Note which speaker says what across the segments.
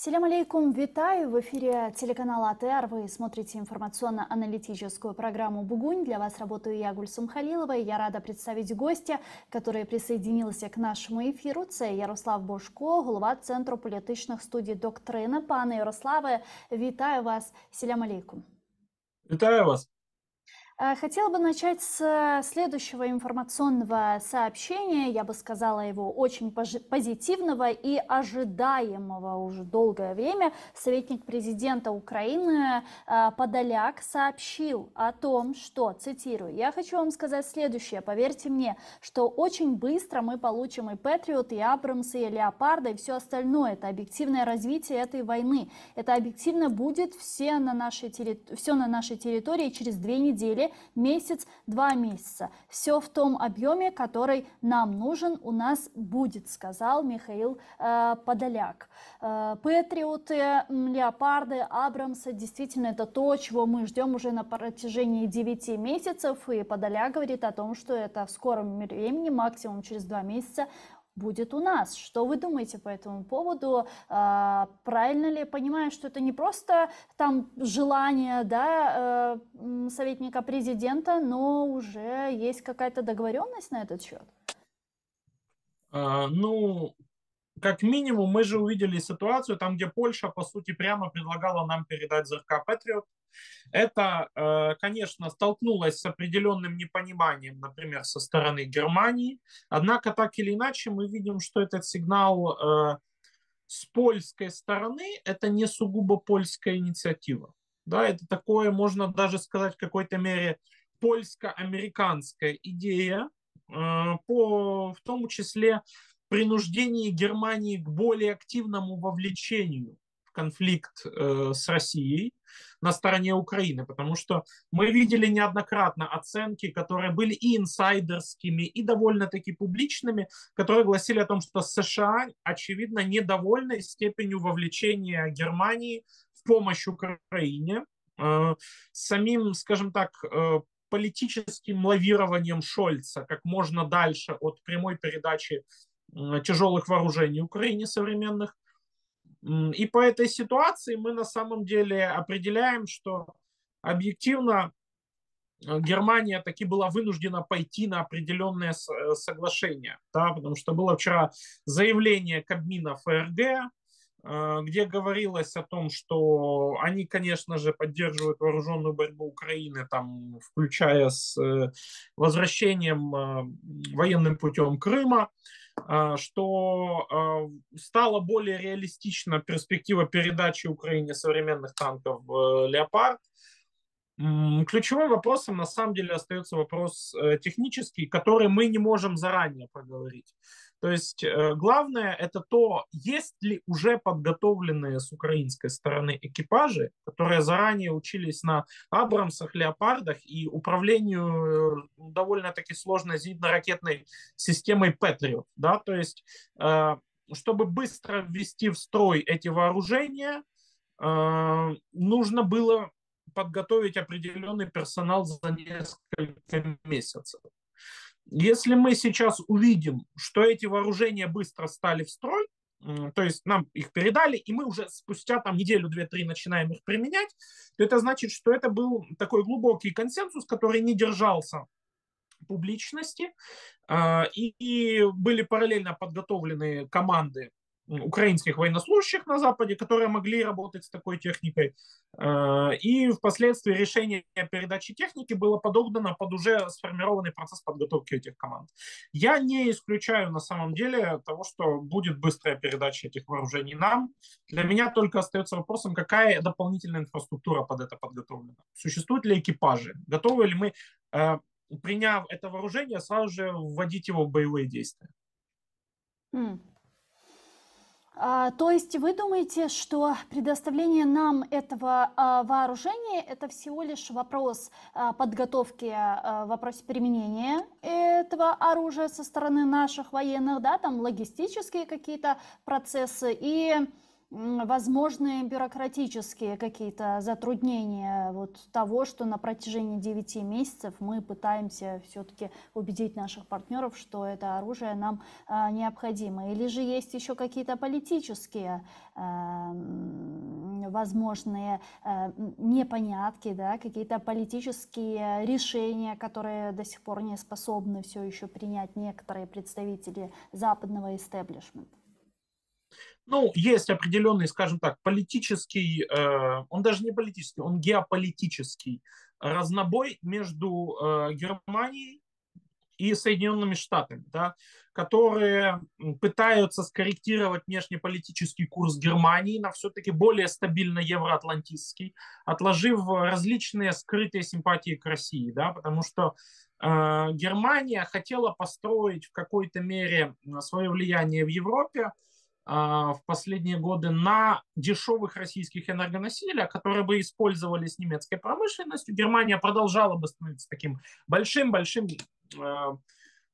Speaker 1: Селям алейкум, витаю! В эфире телеканала АТР. Вы смотрите информационно-аналитическую программу «Бугунь». Для вас работаю я, Гульсум Халилова, и я рада представить гостя, который присоединился к нашему эфиру. Це Ярослав Божко, голова Центру політичних студій «Доктрина». Пане Ярославе, вітаю вас! Селям алейкум!
Speaker 2: Витаю вас.
Speaker 1: Хотела бы начать с следующего информационного сообщения, я бы сказала его очень позитивного и ожидаемого уже долгое время. Советник президента Украины Подоляк сообщил о том, что, цитирую, «Я хочу вам сказать следующее, поверьте мне, что очень быстро мы получим и Патриот, и Абрамсы, и Леопарда, и все остальное. Это объективное развитие этой войны. Это объективно будет все на нашей территории через 2 недели, месяц, 2 месяца. Все в том объеме, который нам нужен, у нас будет», сказал Михаил Подоляк. Патриоты, Леопарды, Абрамсы, действительно, это то, чего мы ждем уже на протяжении 9 месяцев. И Подоляк говорит о том, что это в скором времени, максимум через 2 месяца, будет у нас. Что вы думаете по этому поводу? Правильно ли понимаю, что это не просто там желание, да, советника президента, но уже есть какая-то договоренность на этот счет?
Speaker 2: Ну, как минимум, мы же увидели ситуацию, там, где Польша, по сути, прямо предлагала нам передать ЗРК Патриот. Это, конечно, столкнулось с определенным непониманием, например, со стороны Германии. Однако, так или иначе, мы видим, что этот сигнал с польской стороны, это не сугубо польская инициатива. Да, это такое, можно даже сказать, в какой-то мере польско-американская идея, в том числе принуждение Германии к более активному вовлечению в конфликт с Россией на стороне Украины, потому что мы видели неоднократно оценки, которые были и инсайдерскими, и довольно-таки публичными, которые гласили о том, что США, очевидно, недовольны степенью вовлечения Германии в помощь Украине, самим, скажем так, политическим лавированием Шольца как можно дальше от прямой передачи тяжелых вооружений Украине современных. И по этой ситуации мы на самом деле определяем, что объективно Германия таки была вынуждена пойти на определенные соглашения, да, потому что было вчера заявление Кабмина ФРГ, где говорилось о том, что они, конечно же, поддерживают вооруженную борьбу Украины, там, включая с возвращением военным путем Крыма, что стала более реалистична перспектива передачи Украине современных танков «Леопард». Ключевым вопросом на самом деле остается вопрос технический, который мы не можем заранее проговорить. То есть главное это то, есть ли уже подготовленные с украинской стороны экипажи, которые заранее учились на Абрамсах, Леопардах и управлению довольно-таки сложной зенитно-ракетной системой Патриот. Да? То есть чтобы быстро ввести в строй эти вооружения, нужно было подготовить определенный персонал за несколько месяцев. Если мы сейчас увидим, что эти вооружения быстро стали в строй, то есть нам их передали, и мы уже спустя там неделю, 2-3 начинаем их применять, то это значит, что это был такой глубокий консенсус, который не держался публичности, и были параллельно подготовлены команды украинских военнослужащих на Западе, которые могли работать с такой техникой. И впоследствии решение о передаче техники было подогнано под уже сформированный процесс подготовки этих команд. Я не исключаю на самом деле того, что будет быстрая передача этих вооружений нам. Для меня только остается вопросом, какая дополнительная инфраструктура под это подготовлена. Существуют ли экипажи? Готовы ли мы, приняв это вооружение, сразу же вводить его в боевые действия?
Speaker 1: То есть вы думаете, что предоставление нам этого вооружения – это всего лишь вопрос подготовки, вопрос применения этого оружия со стороны наших военных, да, там логистические какие-то процессы, и возможные бюрократические какие-то затруднения вот того, что на протяжении 9 месяцев мы пытаемся все-таки убедить наших партнеров, что это оружие нам необходимо? Или же есть еще какие-то политические возможные непонятки, да, какие-то политические решения, которые до сих пор не способны все еще принять некоторые представители западного истеблишмента?
Speaker 2: Ну, есть определенный, скажем так, политический, он даже не политический, он геополитический разнобой между Германией и Соединенными Штатами, да, которые пытаются скорректировать внешнеполитический курс Германии на все-таки более стабильно евроатлантический, отложив различные скрытые симпатии к России, да, потому что Германия хотела построить в какой-то мере свое влияние в Европе в последние годы на дешевых российских энергоносителях, которые бы использовались немецкой промышленностью. Германия продолжала бы становиться таким большим-большим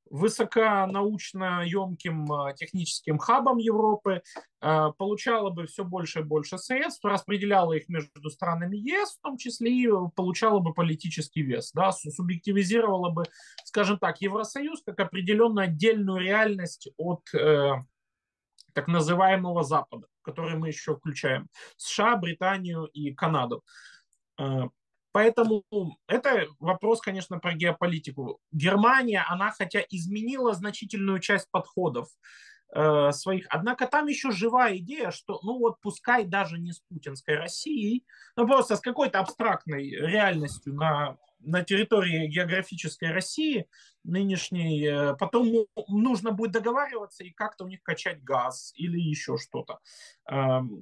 Speaker 2: высоконаучно емким техническим хабом Европы, получала бы все больше и больше средств, распределяла их между странами ЕС, в том числе и получала бы политический вес, да, субъективизировала бы, скажем так, Евросоюз как определенную отдельную реальность от так называемого Запада, в который мы еще включаем США, Британию и Канаду. Поэтому это вопрос, конечно, про геополитику. Германия, она хотя изменила значительную часть подходов своих, однако там еще живая идея, что ну вот пускай даже не с путинской Россией, но просто с какой-то абстрактной реальностью на территории географической России нынешней, потом нужно будет договариваться и как-то у них качать газ или еще что-то.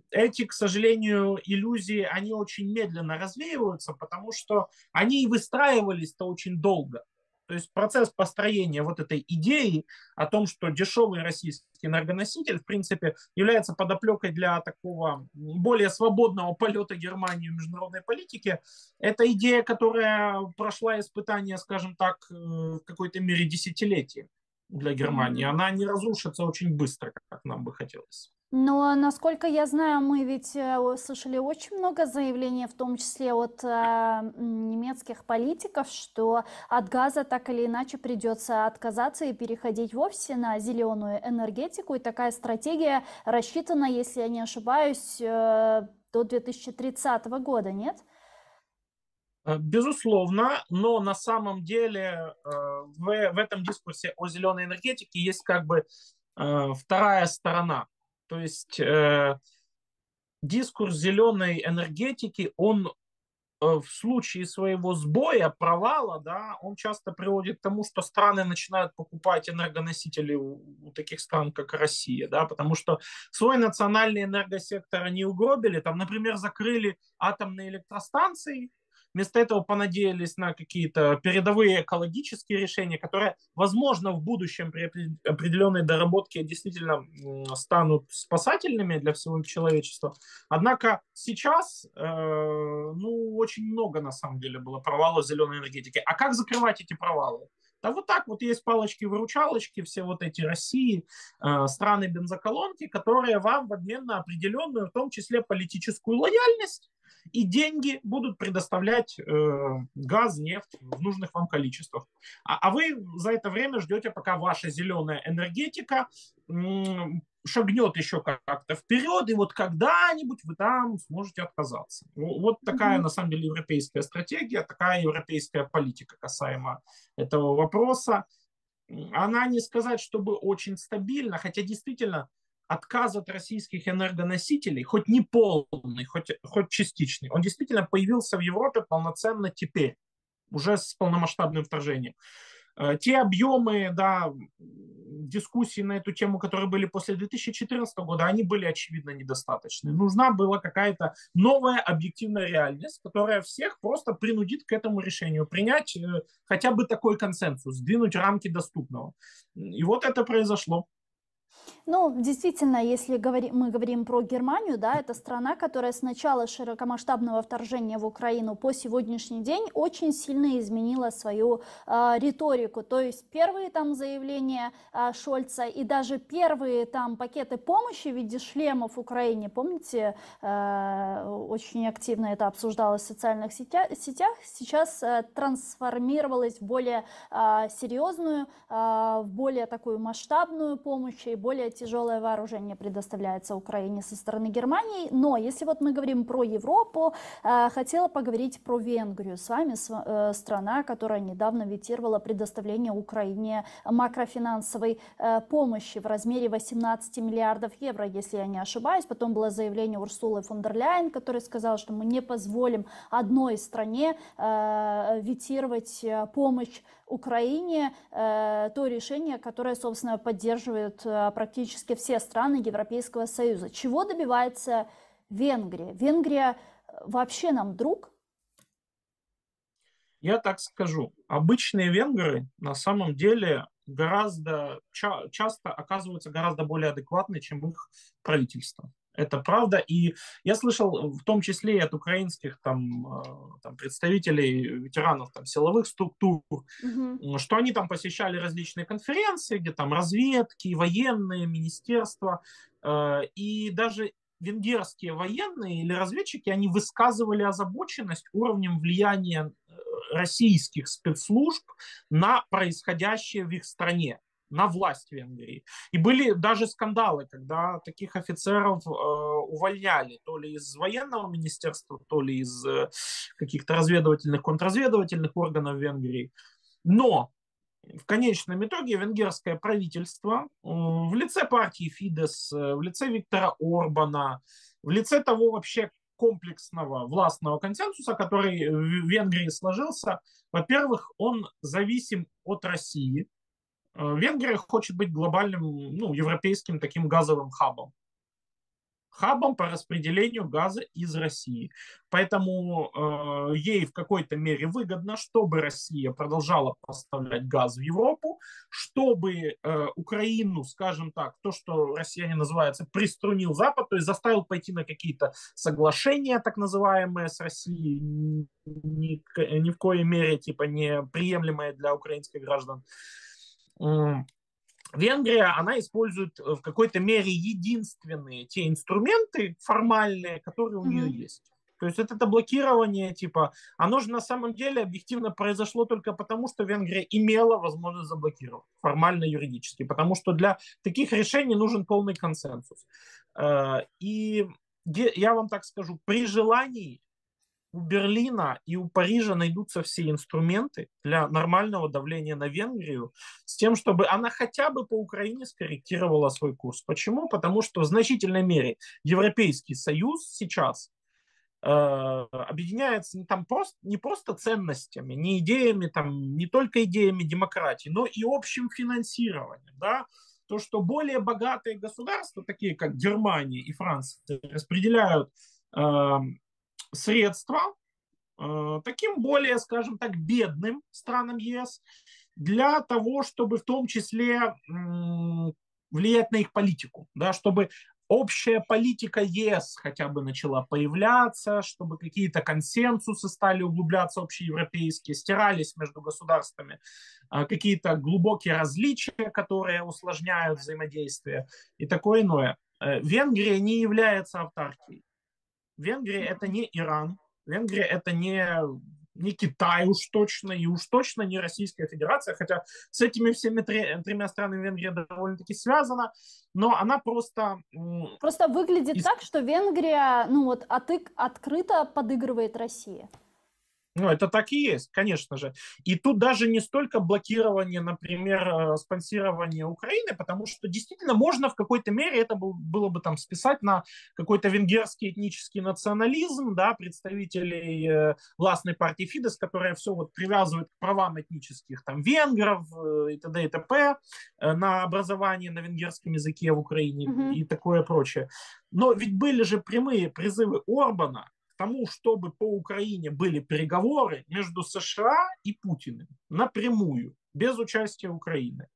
Speaker 2: Эти, к сожалению, иллюзии, они очень медленно развеиваются, потому что они и выстраивались-то очень долго. То есть процесс построения вот этой идеи о том, что дешевый российский энергоноситель, в принципе, является подоплекой для такого более свободного полета Германии в международной политике, это идея, которая прошла испытание, скажем так, в какой-то мере десятилетия для Германии. Она не разрушится очень быстро, как нам бы хотелось.
Speaker 1: Но, насколько я знаю, мы ведь слышали очень много заявлений, в том числе от немецких политиков, что от газа так или иначе придется отказаться и переходить вовсе на зеленую энергетику. И такая стратегия рассчитана, если я не ошибаюсь, до 2030 года, нет?
Speaker 2: Безусловно, но на самом деле в этом дискурсе о зеленой энергетике есть как бы вторая сторона. То есть дискурс зеленой энергетики, он в случае своего сбоя, провала, да, он часто приводит к тому, что страны начинают покупать энергоносители у таких стран, как Россия, да, потому что свой национальный энергосектор они угробили, там, например, закрыли атомные электростанции, вместо этого понадеялись на какие-то передовые экологические решения, которые, возможно, в будущем при определенной доработке действительно станут спасательными для всего человечества. Однако сейчас, ну, очень много, на самом деле, было провалов зеленой энергетики. А как закрывать эти провалы? Да вот так вот есть палочки-выручалочки, все вот эти России, страны бензоколонки, которые вам в обмен на определенную, в том числе политическую лояльность и деньги будут предоставлять газ, нефть в нужных вам количествах. А вы за это время ждете, пока ваша зеленая энергетика шагнет еще как-то вперед, и вот когда-нибудь вы там сможете отказаться. Вот такая,
Speaker 1: Мгм.
Speaker 2: на самом деле, европейская стратегия, такая европейская политика касаемо этого вопроса. Она не сказать, чтобы очень стабильна, хотя действительно отказ от российских энергоносителей, хоть не полный, хоть частичный, он действительно появился в Европе полноценно теперь, уже с полномасштабным вторжением. Те объемы, да, дискуссий на эту тему, которые были после 2014 года, они были, очевидно, недостаточны. Нужна была какая-то новая объективная реальность, которая всех просто принудит к этому решению, принять хотя бы такой консенсус, сдвинуть рамки доступного. И вот это произошло.
Speaker 1: Ну, действительно, если мы говорим про Германию, да, это страна, которая с начала широкомасштабного вторжения в Украину по сегодняшний день очень сильно изменила свою риторику. То есть первые там заявления Шольца и даже первые там пакеты помощи в виде шлемов Украине, помните, очень активно это обсуждалось в социальных сетях, сейчас трансформировалось в более серьезную, в более такую масштабную помощь и более тяжелое вооружение предоставляется Украине со стороны Германии. Но если вот мы говорим про Европу, хотела поговорить про Венгрию. С вами страна, которая недавно ветировала предоставление Украине макрофинансовой помощи в размере 18 миллиардов евро, если я не ошибаюсь. Потом было заявление Урсулы фон дер Ляйен, которая сказала, что мы не позволим одной стране ветировать помощь Украине, то решение, которое, собственно, поддерживают практически все страны Европейского Союза. Чего добивается Венгрия? Венгрия вообще нам друг?
Speaker 2: Я так скажу, обычные венгры на самом деле часто оказываются гораздо более адекватны, чем их правительство. Это правда. И я слышал, в том числе и от украинских там представителей, ветеранов там, силовых структур,
Speaker 1: Мгм.
Speaker 2: что они там посещали различные конференции, где там разведки, военные, министерства, и даже венгерские военные или разведчики, они высказывали озабоченность уровнем влияния российских спецслужб на происходящее в их стране, на власть Венгрии. И были даже скандалы, когда таких офицеров увольняли то ли из военного министерства, то ли из каких-то разведывательных, контрразведывательных органов Венгрии. Но в конечном итоге венгерское правительство в лице партии Фидес, в лице Виктора Орбана, в лице того вообще комплексного властного консенсуса, который в Венгрии сложился, во-первых, он зависим от России. Венгрия хочет быть глобальным, ну, европейским таким газовым хабом по распределению газа из России. Поэтому ей в какой-то мере выгодно, чтобы Россия продолжала поставлять газ в Европу, чтобы Украину, скажем так, то, что россияне называют, приструнил Запад, то есть заставил пойти на какие-то соглашения, так называемые, с Россией, ни в коей мере типа неприемлемые для украинских граждан. Венгрия, она использует в какой-то мере единственные те инструменты формальные, которые у нее
Speaker 1: Мгм.
Speaker 2: есть. То есть это блокирование, типа, оно же на самом деле объективно произошло только потому, что Венгрия имела возможность заблокировать формально юридически, потому что для таких решений нужен полный консенсус. И я вам так скажу, при желании у Берлина и у Парижа найдутся все инструменты для нормального давления на Венгрию с тем, чтобы она хотя бы по Украине скорректировала свой курс. Почему? Потому что в значительной мере Европейский Союз сейчас объединяется не просто ценностями, не идеями, там, не только идеями демократии, но и общим финансированием. Да? То, что более богатые государства, такие как Германия и Франция, распределяют э, средства таким более, скажем так, бедным странам ЕС для того, чтобы в том числе влиять на их политику, да, чтобы общая политика ЕС хотя бы начала появляться, чтобы какие-то консенсусы стали углубляться общеевропейские, стирались между государствами какие-то глубокие различия, которые усложняют взаимодействие и такое иное. Венгрия не является автаркией. Венгрия это не Иран, Венгрия это не Китай уж точно, и уж точно не Российская Федерация, хотя с этими всеми тремя странами Венгрия довольно-таки связана, но она просто...
Speaker 1: Просто выглядит так, что Венгрия, ну вот, открыто подыгрывает России.
Speaker 2: Ну, это так и есть, конечно же. И тут даже не столько блокирование, например, спонсирование Украины, потому что действительно можно в какой-то мере это было бы там списать на какой-то венгерский этнический национализм, да, представителей властной партии Фидес, которая все вот привязывает к правам этнических там венгров и т.д. и т.п. На образование на венгерском языке в Украине
Speaker 1: Мгм.
Speaker 2: и такое прочее. Но ведь были же прямые призывы Орбана к тому, чтобы по Украине были переговоры между США и Путиным напрямую, без участия Украины.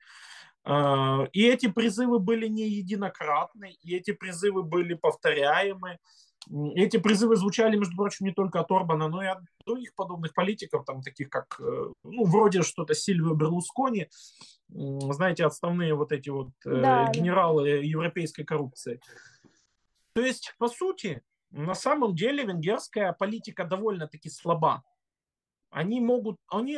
Speaker 2: И эти призывы были не единократны, и эти призывы были повторяемы. Эти призывы звучали, между прочим, не только от Орбана, но и от других подобных политиков, там, таких как, ну, вроде что-то Сильвио Берлускони, знаете, отставные вот эти вот
Speaker 1: Да, да.
Speaker 2: генералы европейской коррупции. То есть, по сути, на самом деле венгерская политика довольно-таки слаба. Они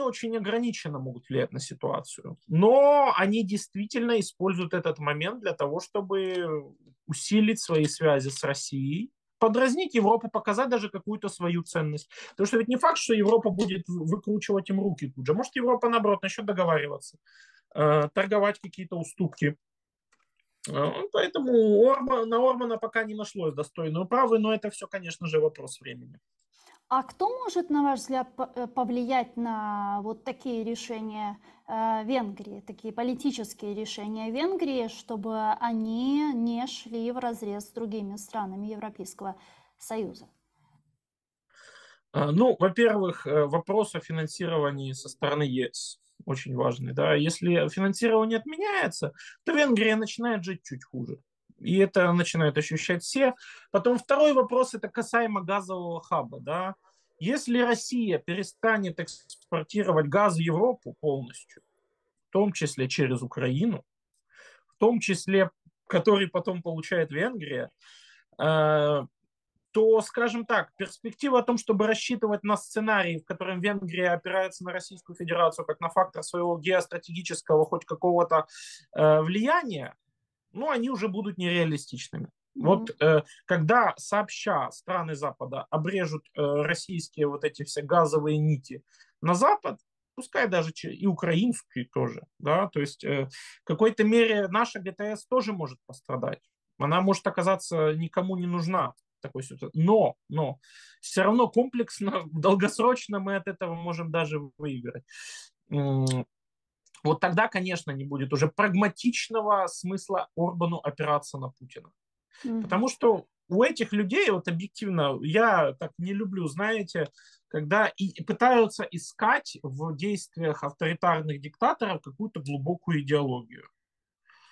Speaker 2: очень ограниченно могут влиять на ситуацию, но они действительно используют этот момент для того, чтобы усилить свои связи с Россией, подразнить Европу, показать даже какую-то свою ценность. Потому что ведь не факт, что Европа будет выкручивать им руки тут же. Может, Европа, наоборот, начнет договариваться, торговать какие-то уступки. Поэтому на Орбана пока не нашлось достойной управы, но это все, конечно же, вопрос времени.
Speaker 1: А кто может, на ваш взгляд, повлиять на вот такие решения Венгрии, такие политические решения Венгрии, чтобы они не шли вразрез с другими странами Европейского Союза?
Speaker 2: Ну, во-первых, вопрос о финансировании со стороны ЕС очень важный. Да? Если финансирование отменяется, то Венгрия начинает жить чуть хуже. И это начинают ощущать все. Потом второй вопрос, это касаемо газового хаба. Да? Если Россия перестанет экспортировать газ в Европу полностью, в том числе через Украину, в том числе, который потом получает Венгрия, то, скажем так, перспектива о том, чтобы рассчитывать на сценарий, в котором Венгрия опирается на Российскую Федерацию как на фактор своего геостратегического хоть какого-то влияния, ну, они уже будут нереалистичными. Вот
Speaker 1: Мгм.
Speaker 2: когда сообща страны Запада обрежут российские вот эти все газовые нити на Запад, пускай даже и украинские тоже, да, то есть в какой-то мере наша ГТС тоже может пострадать. Она может оказаться никому не нужна в такой ситуации. Но все равно комплексно, долгосрочно мы от этого можем даже выиграть. Вот тогда, конечно, не будет уже прагматичного смысла Орбану опираться на Путина.
Speaker 1: Мгм.
Speaker 2: Потому что у этих людей, вот объективно, я так не люблю, знаете, когда и пытаются искать в действиях авторитарных диктаторов какую-то глубокую идеологию.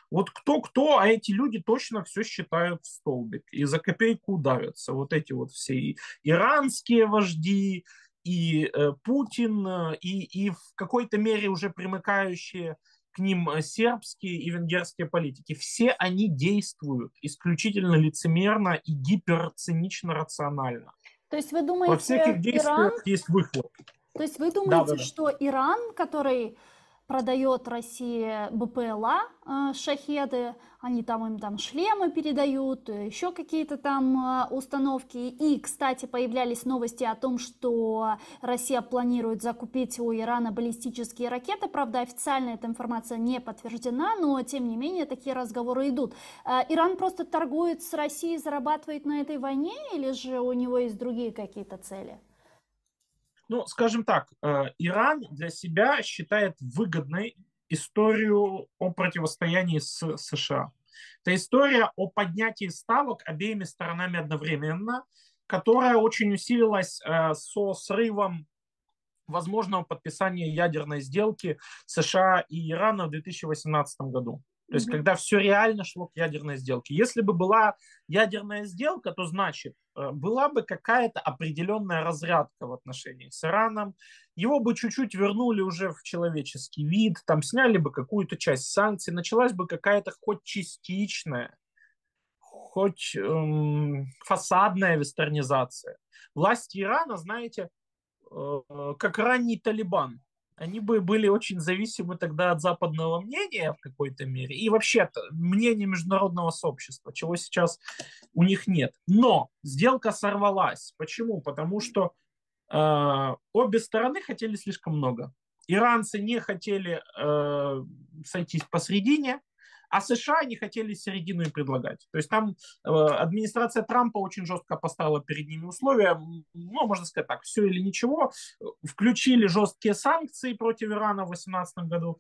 Speaker 2: Вот кто-кто, а эти люди точно все считают в столбик и за копейку удавятся. Вот эти вот все и иранские вожди, и Путин, и в какой-то мере уже примыкающие к ним сербские и венгерские политики. Все они действуют исключительно лицемерно и гиперцинично рационально.
Speaker 1: То есть вы
Speaker 2: Во всех
Speaker 1: думаете,
Speaker 2: их
Speaker 1: Иран
Speaker 2: действиях есть выхлоп.
Speaker 1: То есть вы
Speaker 2: Да, да,
Speaker 1: думаете,
Speaker 2: да.
Speaker 1: что Иран, который продает России БПЛА, шахеды, они там им там шлемы передают, еще какие-то там установки. И, кстати, появлялись новости о том, что Россия планирует закупить у Ирана баллистические ракеты. Правда, официально эта информация не подтверждена, но тем не менее такие разговоры идут. Иран просто торгует с Россией, зарабатывает на этой войне, или же у него есть другие какие-то цели?
Speaker 2: Ну, скажем так, Иран для себя считает выгодной историю о противостоянии с США. Это история о поднятии ставок обеими сторонами одновременно, которая очень усилилась со срывом возможного подписания ядерной сделки США и Ирана в 2018 году. То есть,
Speaker 1: Мгм.
Speaker 2: когда все реально шло к ядерной сделке. Если бы была ядерная сделка, то значит, была бы какая-то определенная разрядка в отношениях с Ираном, его бы чуть-чуть вернули уже в человеческий вид, там сняли бы какую-то часть санкций, началась бы какая-то хоть частичная, хоть фасадная вестернизация. Власти Ирана, знаете, как ранний Талибан. Они бы были очень зависимы тогда от западного мнения в какой-то мере и вообще мнения международного сообщества, чего сейчас у них нет. Но сделка сорвалась. Почему? Потому что обе стороны хотели слишком много. Иранцы не хотели сойтись посредине, а США не хотели середину им предлагать. То есть там администрация Трампа очень жестко поставила перед ними условия, ну, можно сказать так, все или ничего. Включили жесткие санкции против Ирана в 2018 году.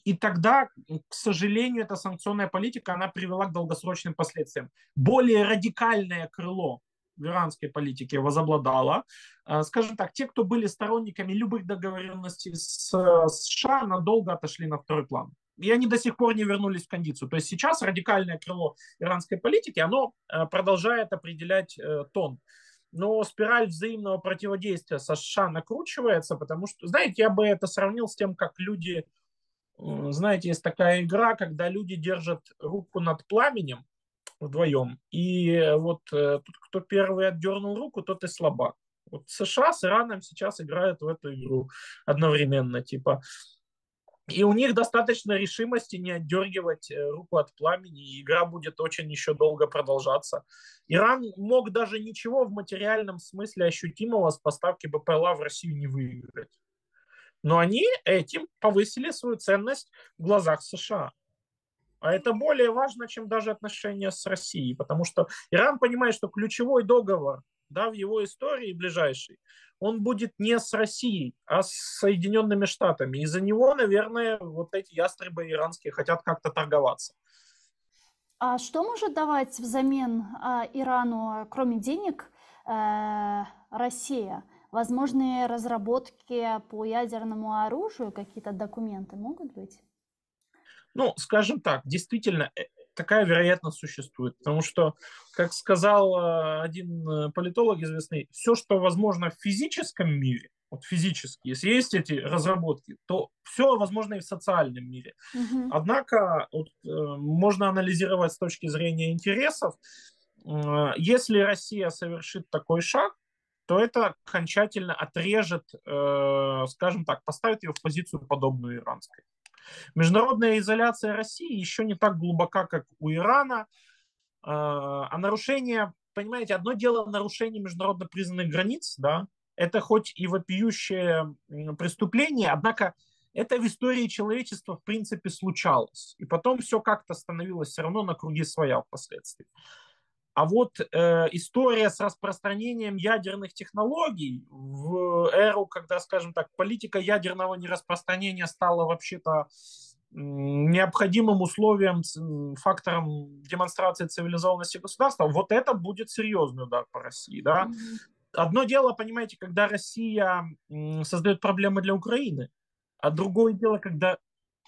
Speaker 2: И тогда, к сожалению, эта санкционная политика, она привела к долгосрочным последствиям. Более радикальное крыло в иранской политике возобладало. Скажем так, те, кто были сторонниками любых договоренностей с США, надолго отошли на второй план. и они до сих пор не вернулись в кондицию. То есть сейчас радикальное крыло иранской политики, оно продолжает определять тон. Но спираль взаимного противодействия со США накручивается, потому что, знаете, я бы это сравнил с тем, как люди, знаете, есть такая игра, когда люди держат руку над пламенем вдвоем, и вот тут, кто первый отдернул руку, тот и слабак. Вот США с Ираном сейчас играют в эту игру одновременно, типа. И у них достаточно решимости не отдергивать руку от пламени, и игра будет очень еще долго продолжаться. Иран мог даже ничего в материальном смысле ощутимого с поставки БПЛА в Россию не выиграть. Но они этим повысили свою ценность в глазах США. А это более важно, чем даже отношения с Россией, потому что Иран понимает, что ключевой договор, да, в его истории ближайший, он будет не с Россией, а с Соединенными Штатами. Из-за него, наверное, вот эти ястребы иранские хотят как-то торговаться.
Speaker 1: А что может давать взамен Ирану, кроме денег, Россия? Возможные разработки по ядерному оружию, какие-то документы могут быть?
Speaker 2: Ну, скажем так, действительно, такая вероятность существует, потому что, как сказал один политолог известный, все, что возможно в физическом мире, вот физически, если есть эти разработки, то все возможно и в социальном мире.
Speaker 1: Мгм.
Speaker 2: Однако вот, можно анализировать с точки зрения интересов. Если Россия совершит такой шаг, то это окончательно отрежет, скажем так, поставит ее в позицию подобную иранской. Международная изоляция России еще не так глубока, как у Ирана. А нарушение, понимаете, одно дело нарушение международно признанных границ, да, это хоть и вопиющее преступление, однако это в истории человечества в принципе случалось. И потом все как-то становилось все равно на круги своя впоследствии. А вот история с распространением ядерных технологий в эру, когда, скажем так, политика ядерного нераспространения стала вообще-то необходимым условием, фактором демонстрации цивилизованности государства, вот это будет серьезный удар по России. Да?
Speaker 1: Мгм.
Speaker 2: Одно дело, понимаете, когда Россия создает проблемы для Украины, а другое дело, когда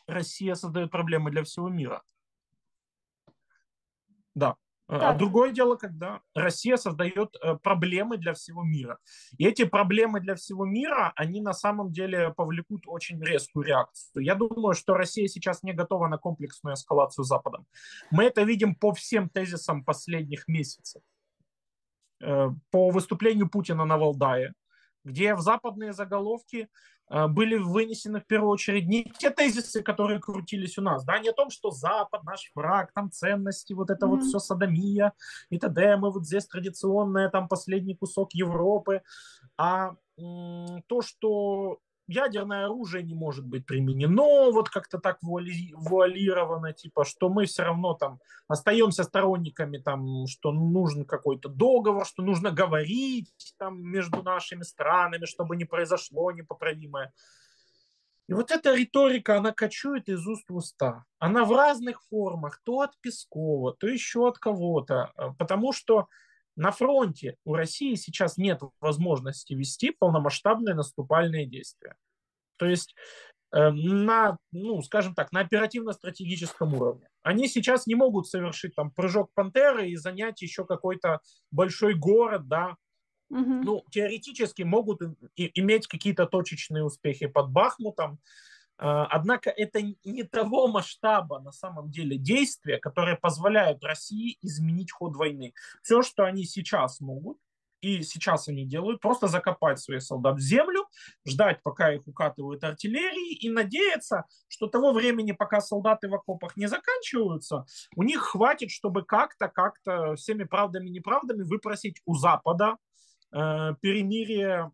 Speaker 2: Россия создает проблемы для всего мира. Да. А
Speaker 1: Так,
Speaker 2: другое дело, когда Россия создает проблемы для всего мира. И эти проблемы для всего мира, они на самом деле повлекут очень резкую реакцию. Я думаю, что Россия сейчас не готова на комплексную эскалацию Западом. Мы это видим по всем тезисам последних месяцев. По выступлению Путина на Валдае, где в западные заголовки были вынесены в первую очередь не те тезисы, которые крутились у нас, да, не о том, что Запад наш враг, там ценности, вот это вот
Speaker 1: мгм.
Speaker 2: все садомия и т.д., мы вот здесь традиционная, там последний кусок Европы, а то, что ядерное оружие не может быть применено, вот как-то так вуалировано, типа, что мы все равно там остаемся сторонниками, там, что нужен какой-то договор, что нужно говорить там между нашими странами, чтобы не произошло непоправимое. И вот эта риторика, она кочует из уст в уста. Она в разных формах, то от Пескова, то еще от кого-то. Потому что на фронте у России сейчас нет возможности вести полномасштабные наступальные действия. То есть на, ну, скажем так, на оперативно-стратегическом уровне. Они сейчас не могут совершить там прыжок пантеры и занять еще какой-то большой город, да.
Speaker 1: Мгм.
Speaker 2: Ну, теоретически могут иметь какие-то точечные успехи под Бахмутом, однако это не того масштаба на самом деле действия, которые позволяют России изменить ход войны. Все, что они сейчас могут, и сейчас они делают, просто закопать своих солдат в землю, ждать, пока их укатывают артиллерии, и надеяться, что того времени, пока солдаты в окопах не заканчиваются, у них хватит, чтобы как-то всеми правдами и неправдами выпросить у Запада перемирие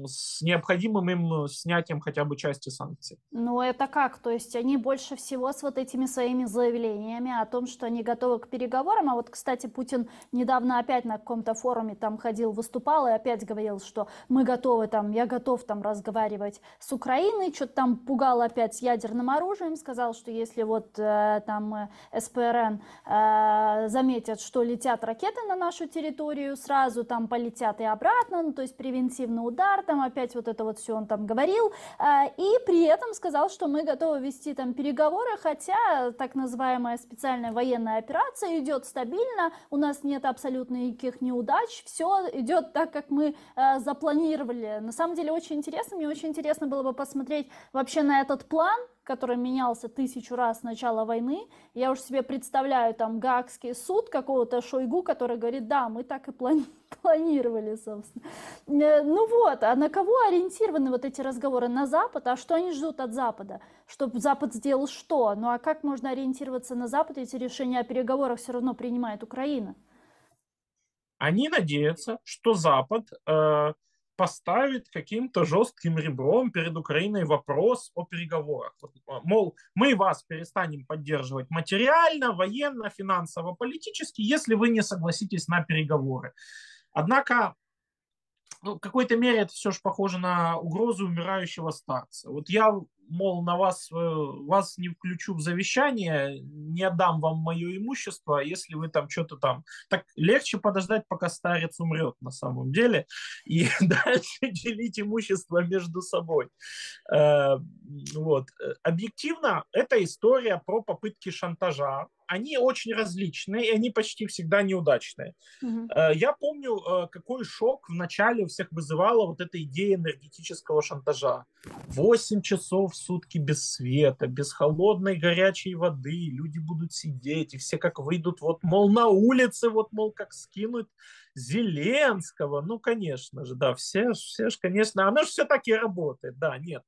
Speaker 2: с необходимым им снятием хотя бы части санкций.
Speaker 1: Ну, это как? То есть они больше всего с вот этими своими заявлениями о том, что они готовы к переговорам. А вот, кстати, Путин недавно опять на каком-то форуме там ходил, выступал и опять говорил, что мы готовы там, я готов там разговаривать с Украиной. Что-то там пугал опять ядерным оружием. Сказал, что если вот там СПРН заметят, что летят ракеты на нашу территорию, сразу там полетят и обратно. Ну, то есть превентивно массивный удар, там опять вот это вот все он там говорил, и при этом сказал, что мы готовы вести там переговоры, хотя так называемая специальная военная операция идет стабильно, у нас нет абсолютно никаких неудач, все идет так, как мы запланировали. На самом деле очень интересно, мне очень интересно было бы посмотреть вообще на этот план, который менялся 1000 раз с начала войны. Я уж себе представляю там Гаагский суд какого-то Шойгу, который говорит, да, мы так и планировали, собственно. Ну вот, а на кого ориентированы вот эти разговоры? На Запад? А что они ждут от Запада? Чтобы Запад сделал что? Ну а как можно ориентироваться на Запад, если решение о переговорах все равно принимает Украина?
Speaker 2: Они надеются, что Запад поставит каким-то жестким ребром перед Украиной вопрос о переговорах. Вот, мол, мы вас перестанем поддерживать материально, военно, финансово, политически, если вы не согласитесь на переговоры. Однако, ну, в какой-то мере это все же похоже на угрозу умирающего старца. Вот я, мол, на вас, вас не включу в завещание, не отдам вам мое имущество, если вы там что-то там... Так легче подождать, пока старец умрет на самом деле, и дальше делить имущество между собой. Э, Вот. Объективно, это история про попытки шантажа. Они очень различные, и они почти всегда неудачные.
Speaker 1: Мгм.
Speaker 2: Я помню, какой шок вначале у всех вызывала вот эта идея энергетического шантажа. 8 часов в сутки без света, без холодной горячей воды, люди будут сидеть, и все как выйдут, вот, мол, на улице, вот, мол, как скинуть Зеленского. Ну, конечно же, да, все же, конечно, оно же все так и работает, да, нет.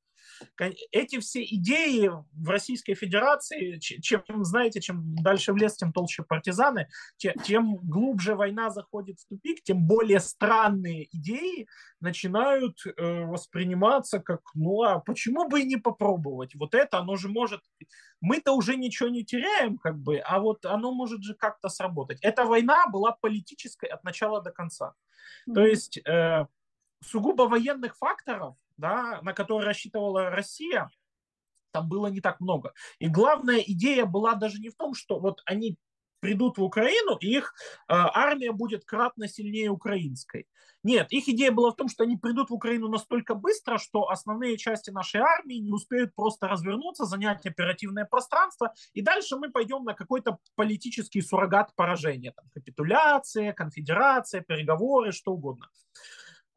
Speaker 2: Эти все идеи в Российской Федерации, чем, знаете, чем дальше в лес, тем толще партизаны, чем глубже война заходит в тупик, тем более странные идеи начинают восприниматься как, ну а почему бы и не попробовать? Вот это, оно же может... Мы-то уже ничего не теряем, как бы, а вот оно может же как-то сработать. Эта война была политической от начала до конца. То
Speaker 1: Мгм.
Speaker 2: есть сугубо военных факторов, да, на которые рассчитывала Россия, там было не так много. И главная идея была даже не в том, что вот они придут в Украину, и их армия будет кратно сильнее украинской. Нет, их идея была в том, что они придут в Украину настолько быстро, что основные части нашей армии не успеют просто развернуться, занять оперативное пространство, и дальше мы пойдем на какой-то политический суррогат поражения. Там, капитуляция, конфедерация, переговоры, что угодно.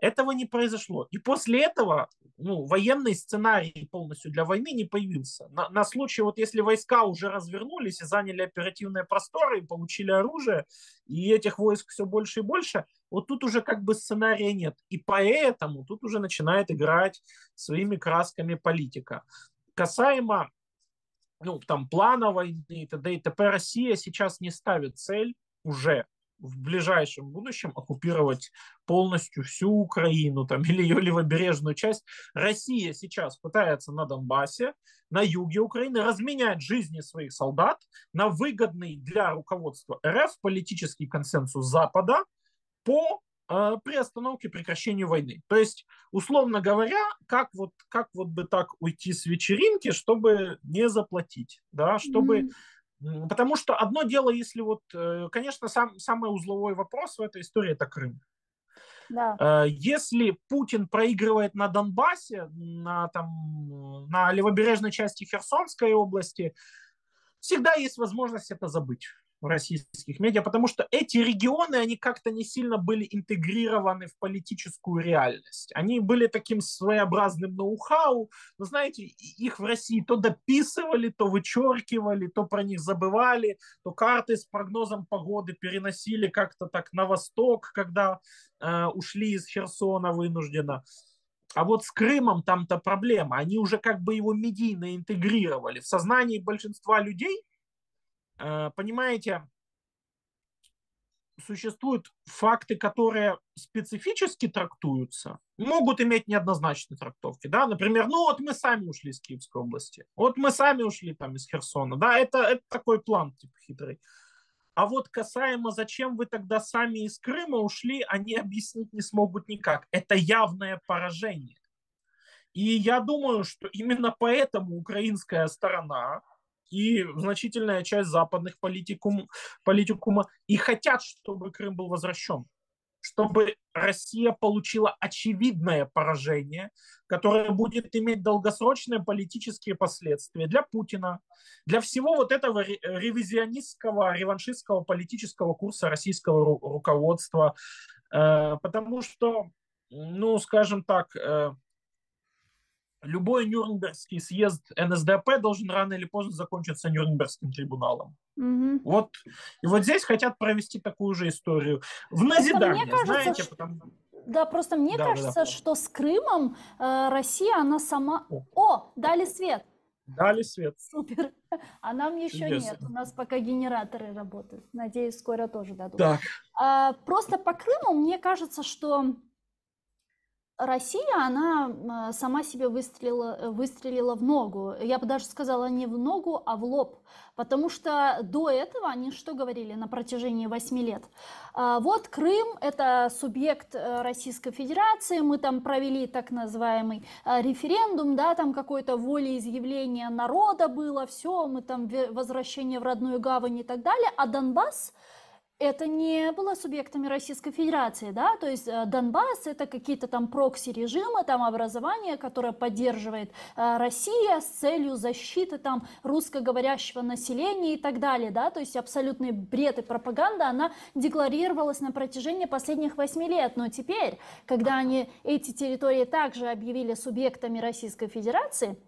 Speaker 2: Этого не произошло. И после этого ну, военный сценарий полностью для войны не появился. На случай, вот если войска уже развернулись и заняли оперативные просторы, и получили оружие, и этих войск все больше и больше, вот тут уже как бы сценария нет. И поэтому тут уже начинает играть своими красками политика. Касаемо ну, там, плана войны и т.д. и т.п. Россия сейчас не ставит цель уже в ближайшем будущем оккупировать полностью всю Украину там, или ее левобережную часть. Россия сейчас пытается на Донбассе, на юге Украины разменять жизни своих солдат на выгодный для руководства РФ политический консенсус Запада по приостановке, прекращению войны. То есть, условно говоря, как вот бы так уйти с вечеринки, чтобы не заплатить, да, чтобы
Speaker 1: Мгм.
Speaker 2: потому что одно дело, если вот, конечно, самый узловой вопрос в этой истории – это Крым.
Speaker 1: Да.
Speaker 2: Если Путин проигрывает на Донбассе, на левобережной части Херсонской области, всегда есть возможность это забыть в российских медиа, потому что эти регионы, они как-то не сильно были интегрированы в политическую реальность. Они были таким своеобразным ноу-хау, но знаете, их в России то дописывали, то вычеркивали, то про них забывали, то карты с прогнозом погоды переносили как-то так на восток, когда ушли из Херсона вынужденно. А вот с Крымом там-то проблема. Они уже как бы его медийно интегрировали. В сознании большинства людей, понимаете, существуют факты, которые специфически трактуются, могут иметь неоднозначные трактовки. Да? Например, ну вот мы сами ушли из Киевской области, вот мы сами ушли там из Херсона. Да, это такой план типа хитрый. А вот касаемо, зачем вы тогда сами из Крыма ушли, они объяснить не смогут никак. Это явное поражение. И я думаю, что именно поэтому украинская сторона и значительная часть западных политикума и хотят, чтобы Крым был возвращен. чтобы Россия получила очевидное поражение, которое будет иметь долгосрочные политические последствия для Путина, для всего вот этого ревизионистского, реваншистского политического курса российского руководства. Потому что, ну, скажем так, любой Нюрнбергский съезд НСДАП должен рано или поздно закончиться Нюрнбергским трибуналом.
Speaker 1: Мгм.
Speaker 2: Вот. И вот здесь хотят провести такую же историю. В
Speaker 1: Просто мне
Speaker 2: назидание,
Speaker 1: кажется,
Speaker 2: знаете,
Speaker 1: что...
Speaker 2: потому...
Speaker 1: Да, просто мне
Speaker 2: Да, да,
Speaker 1: кажется,
Speaker 2: да.
Speaker 1: что с Крымом Россия, она сама...
Speaker 2: О,
Speaker 1: О, дали свет.
Speaker 2: дали свет.
Speaker 1: Супер. А нам еще нет. У
Speaker 2: Чудесно.
Speaker 1: нас пока генераторы работают. Надеюсь, скоро тоже дадут.
Speaker 2: Так.
Speaker 1: Просто по Крыму мне кажется, что Россия, она сама себе выстрелила в ногу. Я бы даже сказала не в ногу, а в лоб. Потому что до этого они что говорили на протяжении 8 лет? Вот Крым– это субъект Российской Федерации, мы там провели так называемый референдум, да, там какое-то волеизъявление народа было, все, мы там возвращение в родную гавань и так далее. А Донбасс это не было субъектами Российской Федерации, да, то есть Донбасс это какие-то там прокси-режимы, там образование, которое поддерживает Россия с целью защиты там русскоговорящего населения и так далее, да, то есть абсолютный бред и пропаганда, она декларировалась на протяжении последних 8 лет, но теперь, когда они эти территории также объявили субъектами Российской Федерации,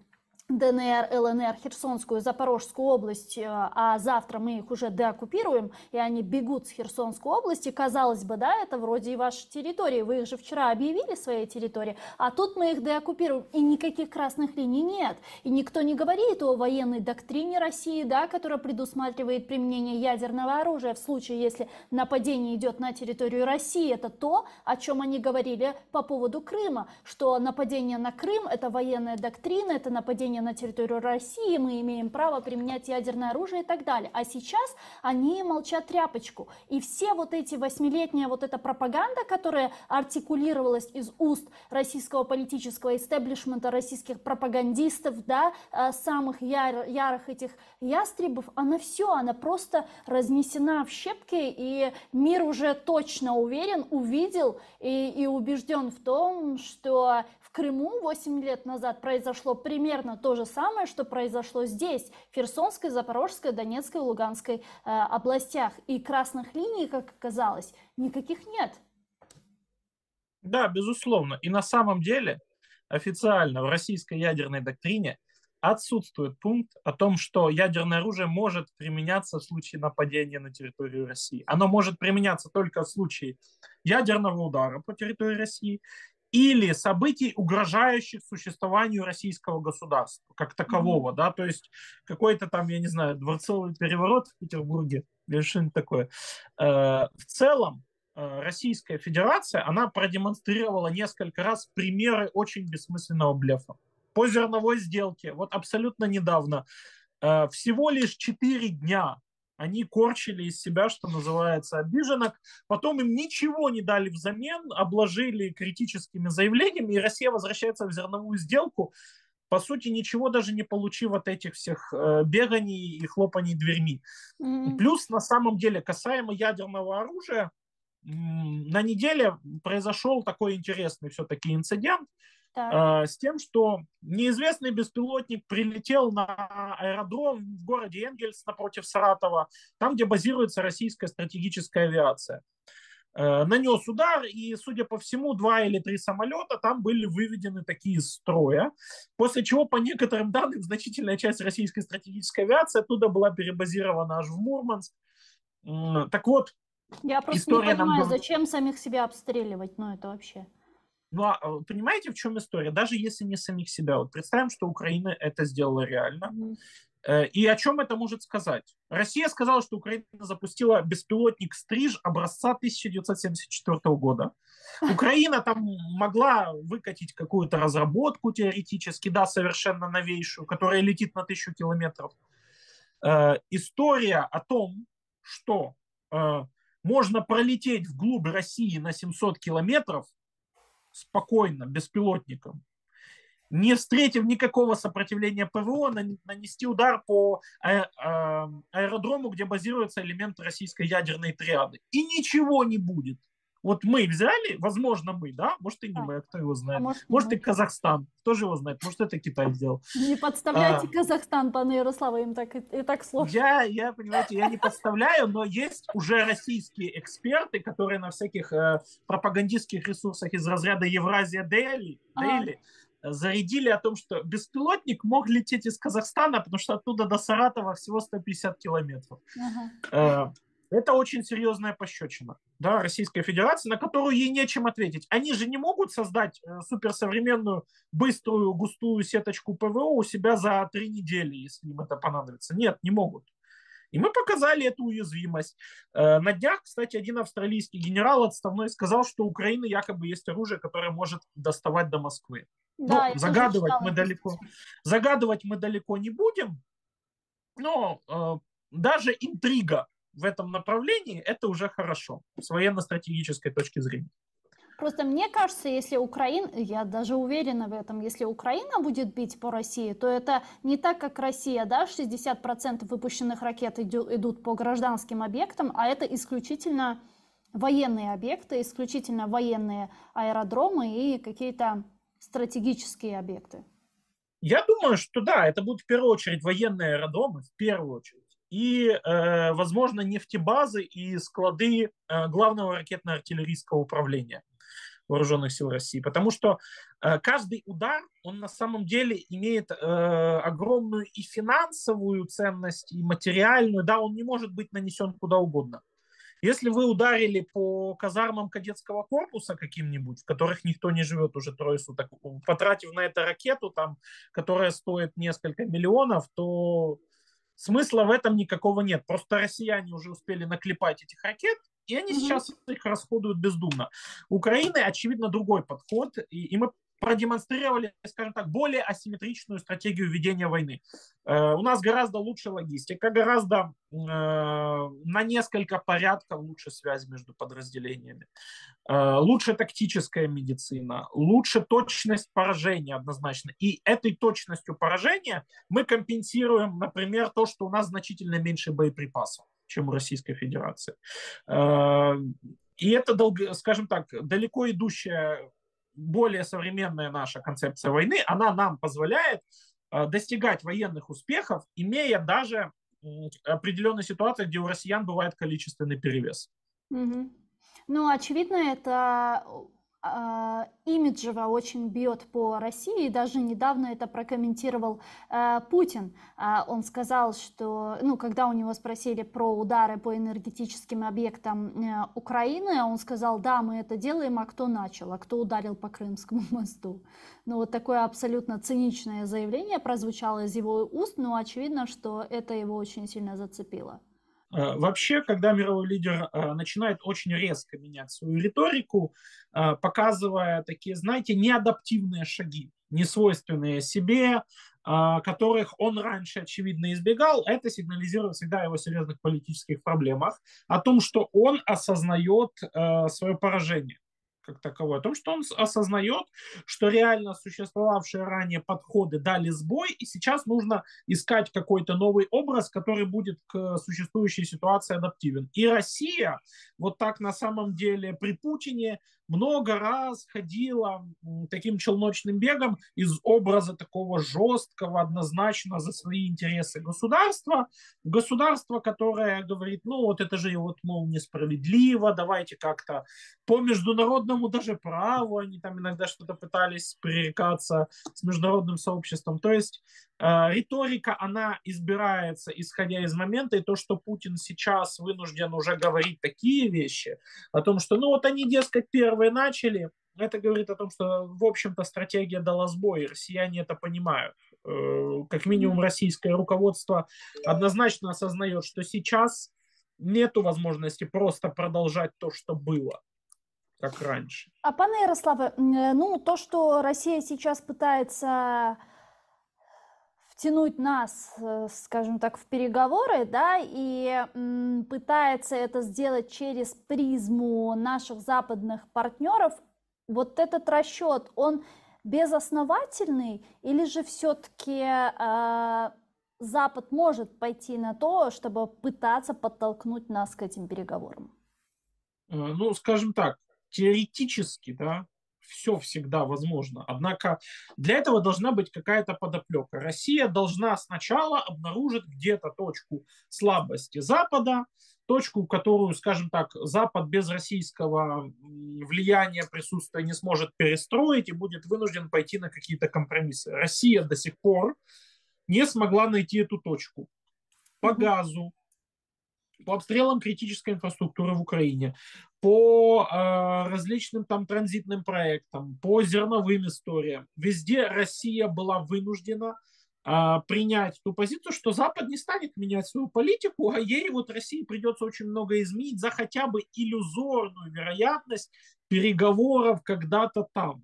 Speaker 1: ДНР, ЛНР, Херсонскую, Запорожскую область, а завтра мы их уже деоккупируем, и они бегут с Херсонской области, казалось бы, да, это вроде и ваши территории, вы их же вчера объявили своей территории, а тут мы их деоккупируем, и никаких красных линий нет, и никто не говорит о военной доктрине России, да, которая предусматривает применение ядерного оружия в случае, если нападение идет на территорию России, это то, о чем они говорили по поводу Крыма, что нападение на Крым это военная доктрина, это нападение на территорию России, мы имеем право применять ядерное оружие и так далее. А сейчас они молчат тряпочку. И все вот эти восьмилетняя вот эта пропаганда, которая артикулировалась из уст российского политического истеблишмента, российских пропагандистов, да, самых ярых этих ястребов, она просто разнесена в щепки, и мир уже точно уверен, увидел и убежден в том, что в Крыму 8 лет назад произошло примерно то же самое, что произошло здесь, в Херсонской, Запорожской, Донецкой, Луганской областях. И красных линий, как оказалось, никаких нет.
Speaker 2: Да, безусловно. И на самом деле официально в российской ядерной доктрине отсутствует пункт о том, что ядерное оружие может применяться в случае нападения на территорию России. Оно может применяться только в случае ядерного удара по территории России или событий, угрожающих существованию российского государства как такового, да, то есть какой-то там, я не знаю, дворцовый переворот в Петербурге или что-нибудь такое. В целом, Российская Федерация, она продемонстрировала несколько раз примеры очень бессмысленного блефа. По зерновой сделке, вот абсолютно недавно, всего лишь 4 дня они корчили из себя, что называется, обиженок. Потом им ничего не дали взамен, обложили критическими заявлениями, и Россия возвращается в зерновую сделку, по сути, ничего даже не получив от этих всех беганий и хлопаний дверьми. Плюс, на самом деле, касаемо ядерного оружия, на неделе произошел такой интересный все-таки инцидент, с тем, что неизвестный беспилотник прилетел на аэродром в городе Энгельс напротив Саратова, там, где базируется российская стратегическая авиация. Нанес удар, и, судя по всему, 2 или 3 самолета там были выведены такие из строя, после чего, по некоторым данным, значительная часть российской стратегической авиации оттуда была перебазирована аж в Мурманск. Так вот,
Speaker 1: я просто не
Speaker 2: история
Speaker 1: понимаю,
Speaker 2: нам...
Speaker 1: зачем самих себя обстреливать, ну это вообще...
Speaker 2: Ну, а понимаете, в чем история? Даже если не самих себя. Вот представим, что Украина это сделала реально. И о чем это может сказать? Россия сказала, что Украина запустила беспилотник «Стриж» образца 1974 года. Украина там могла выкатить какую-то разработку теоретически, да, совершенно новейшую, которая летит на 1000 километров. История о том, что можно пролететь вглубь России на 700 километров, спокойно, беспилотником, не встретив никакого сопротивления ПВО, нанести удар по аэродрому, где базируются элементы российской ядерной триады. И ничего не будет. Вот мы взяли, возможно, мы, да, может и не
Speaker 1: Да.
Speaker 2: мы, а кто его
Speaker 1: А
Speaker 2: знает.
Speaker 1: может, не
Speaker 2: Может и
Speaker 1: мы.
Speaker 2: Казахстан, кто же его знает, может это Китай сделал.
Speaker 1: Не подставляйте
Speaker 2: А,
Speaker 1: Казахстан, пане Ярослава, им так и так сложно.
Speaker 2: понимаете, я не подставляю, но есть уже российские эксперты, которые на всяких пропагандистских ресурсах из разряда Евразия
Speaker 1: Ага,
Speaker 2: Daily зарядили о том, что беспилотник мог лететь из Казахстана, потому что оттуда до Саратова всего 150 километров.
Speaker 1: ага.
Speaker 2: Э, Это очень серьезная пощечина, да, Российской Федерации, на которую ей нечем ответить. Они же не могут создать суперсовременную, быструю, густую сеточку ПВО у себя за 3 недели, если им это понадобится. Нет, не могут. И мы показали эту уязвимость. На днях, кстати, один австралийский генерал отставной сказал, что у Украины якобы есть оружие, которое может доставать до Москвы.
Speaker 1: Да,
Speaker 2: Ну,
Speaker 1: я тоже читала эту статью.
Speaker 2: загадывать мы далеко не будем, но даже интрига в этом направлении это уже хорошо с военно-стратегической точки зрения.
Speaker 1: Просто мне кажется, если Украина, я даже уверена в этом, если Украина будет бить по России, то это не так, как Россия, да, 60% выпущенных ракет идут по гражданским объектам, а это исключительно военные объекты, исключительно военные аэродромы и какие-то стратегические объекты.
Speaker 2: Я думаю, что да, это будут в первую очередь военные аэродромы, в первую очередь. И, возможно, нефтебазы и склады главного ракетно-артиллерийского управления вооруженных сил России. Потому что каждый удар, он на самом деле имеет огромную и финансовую ценность, и материальную. Да, он не может быть нанесен куда угодно. Если вы ударили по казармам кадетского корпуса каким-нибудь, в которых никто не живет уже 3 суток, потратив на это ракету, там, которая стоит несколько миллионов, то смысла в этом никакого нет. Просто россияне уже успели наклепать этих ракет, и они
Speaker 1: Мгм.
Speaker 2: сейчас их расходуют бездумно. У Украины, очевидно, другой подход, и мы продемонстрировали, скажем так, более асимметричную стратегию ведения войны. У нас гораздо лучше логистика, гораздо на несколько порядков лучше связь между подразделениями, лучше тактическая медицина, лучше точность поражения однозначно. И этой точностью поражения мы компенсируем, например, то, что у нас значительно меньше боеприпасов, чем у Российской Федерации. И это, скажем так, далеко идущая, более современная наша концепция войны, она нам позволяет достигать военных успехов, имея даже определенные ситуации, где у россиян бывает количественный перевес.
Speaker 1: Мгм. Ну, очевидно, это имиджево очень бьет по России. И даже недавно это прокомментировал Путин. Он сказал, что, ну, когда у него спросили про удары по энергетическим объектам Украины, он сказал, да, мы это делаем, а кто начал, а кто ударил по Крымскому мосту. Ну, вот такое абсолютно циничное заявление прозвучало из его уст, но очевидно, что это его очень сильно зацепило.
Speaker 2: Вообще, когда мировой лидер начинает очень резко менять свою риторику, показывая такие, знаете, неадаптивные шаги, несвойственные себе, которых он раньше, очевидно, избегал, это сигнализирует всегда о его серьезных политических проблемах, о том, что он осознает свое поражение как таковое, о том, что он осознает, что реально существовавшие ранее подходы дали сбой, и сейчас нужно искать какой-то новый образ, который будет к существующей ситуации адаптивен. И Россия вот так на самом деле при Путине много раз ходила таким челночным бегом из образа такого жесткого, однозначно за свои интересы государства, государство, которое говорит, ну вот это же вот, мол, несправедливо, давайте как-то по международному даже праву, они там иногда что-то пытались пререкаться с международным сообществом. То есть риторика, она избирается, исходя из момента, и то, что Путин сейчас вынужден уже говорить такие вещи, о том, что, ну вот они, дескать, первые начали, это говорит о том, что, в общем-то, стратегия дала сбой, и россияне это понимают. Как минимум, российское руководство однозначно осознает, что сейчас нету возможности просто продолжать то, что было, как раньше.
Speaker 1: А пане Ярославе, ну то, что Россия сейчас пытается втянуть нас, скажем так, в переговоры, да, и пытается это сделать через призму наших западных партнеров, вот этот расчет, он безосновательный или же все-таки Запад может пойти на то, чтобы пытаться подтолкнуть нас к этим переговорам?
Speaker 2: Ну, скажем так, теоретически, да, все всегда возможно. Однако для этого должна быть какая-то подоплека. Россия должна сначала обнаружить где-то точку слабости Запада, точку, которую, скажем так, Запад без российского влияния, присутствия не сможет перестроить и будет вынужден пойти на какие-то компромиссы. Россия до сих пор не смогла найти эту точку по
Speaker 1: Мгм.
Speaker 2: газу, по обстрелам критической инфраструктуры в Украине, по различным там транзитным проектам, по зерновым историям. Везде Россия была вынуждена принять ту позицию, что Запад не станет менять свою политику, а ей вот России придется очень много изменить за хотя бы иллюзорную вероятность переговоров когда-то там,